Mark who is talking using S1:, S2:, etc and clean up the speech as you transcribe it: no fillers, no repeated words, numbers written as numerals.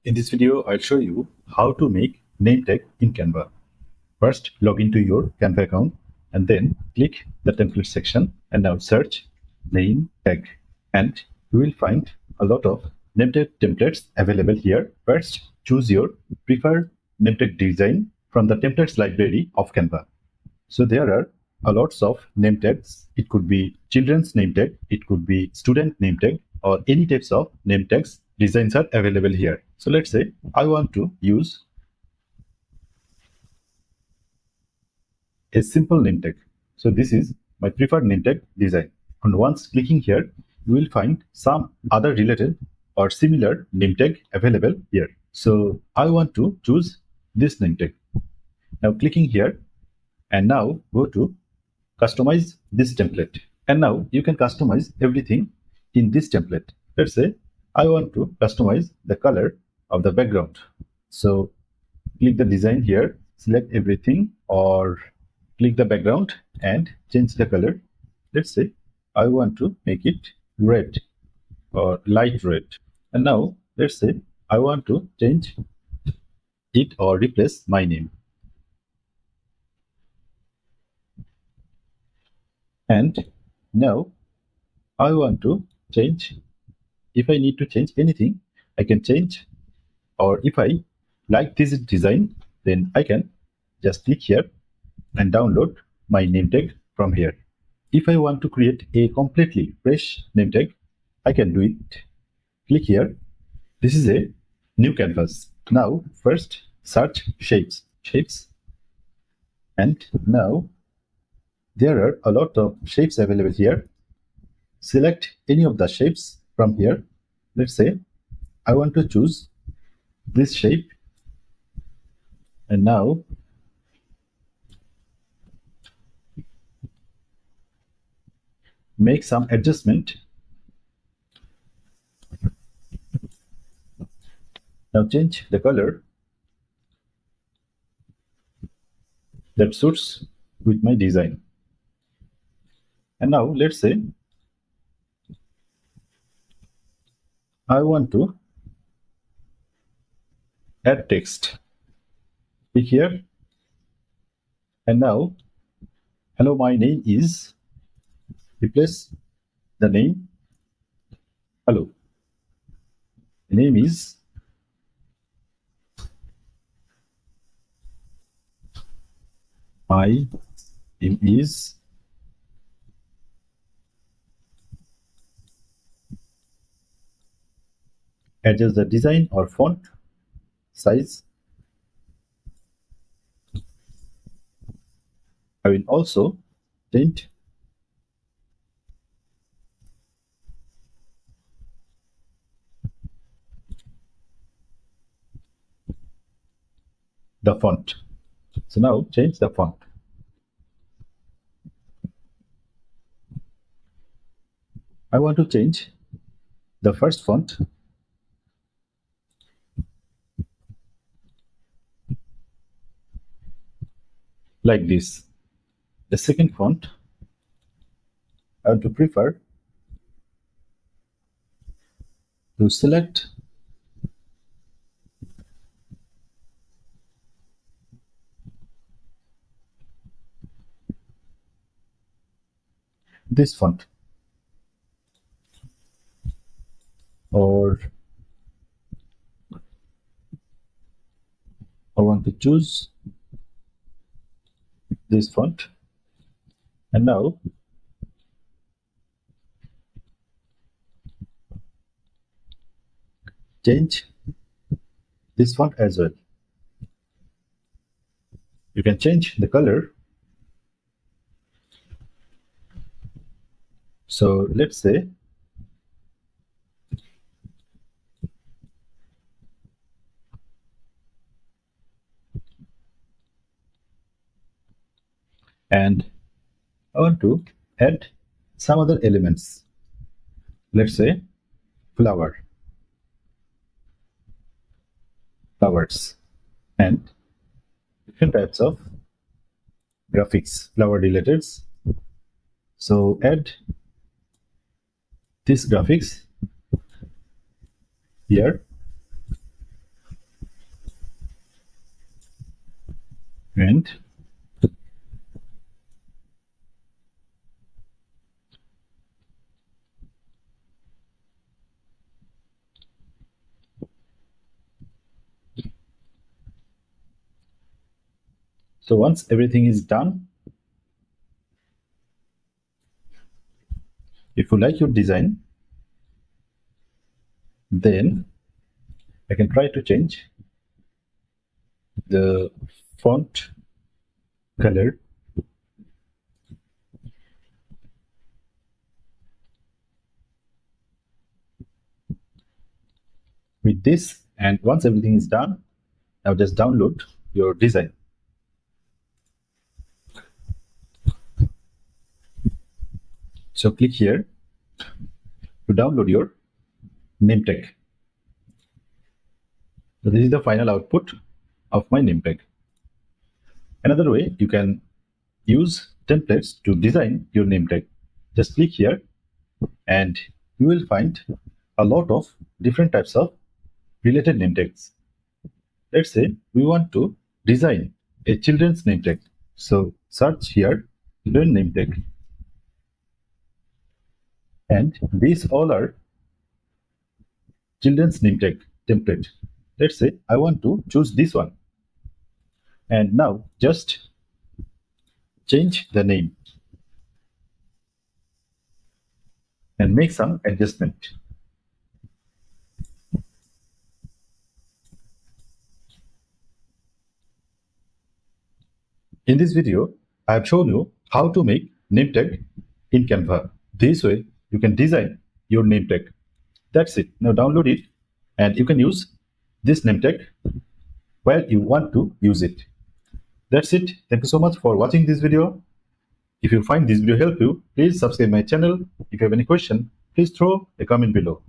S1: In this video, I'll show you how to make name tag in Canva. First, log into your Canva account and then click the template section and now search name tag. And you will find a lot of name tag templates available here. First, choose your preferred name tag design from the templates library of Canva. So there are a lots of name tags. It could be children's name tag, it could be student name tag, or any types of name tags designs are available here. So let's say I want to use a simple name tag. So this is my preferred name tag design. And once clicking here, you will find some other related or similar name tag available here. So I want to choose this name tag. Now clicking here and now go to customize this template. And now you can customize everything in this template. Let's say I want to customize the color of the background. So click the design here, select everything, or click the background and change the color. Let's say I want to make it red or light red. And now let's say I want to change it or replace my name. And now I want to change. If I need to change anything, I can change. Or if I like this design, then I can just click here and download my name tag from here. If I want to create a completely fresh name tag, I can do it. Click here. This is a new canvas. Now, first search shapes. And now there are a lot of shapes available here. Select any of the shapes from here. Let's say I want to choose this shape. And now make some adjustment. Now change the color that suits with my design. And now let's say I want to add text. Click here. And now, hello, my name is, replace the name, hello. The name is my name is adjust the design or font size. I will also change the font. So now change the font. I want to change the first font like this. The second font I want to prefer to select this font, or I want to choose this font. And now change this font as well. You can change the color. So let's say and I want to add some other elements. Let's say flowers, and different types of graphics, flower related. So add this graphics here And so once everything is done, if you like your design, then I can try to change the font color with this. And once everything is done, now just download your design. So click here to download your name tag. So this is the final output of my name tag. Another way you can use templates to design your name tag. Just click here and you will find a lot of different types of related name tags. Let's say we want to design a children's name tag. So search here children name tag. And these all are children's name tag template. Let's say I want to choose this one. And now just change the name and make some adjustment. In this video, I have shown you how to make name tag in Canva. This way, you can design your name tag. That's it. Now download it and you can use this name tag where you want to use it. That's it. Thank you so much for watching this video. If you find this video help you, please subscribe my channel. If you have any question, please throw a comment below.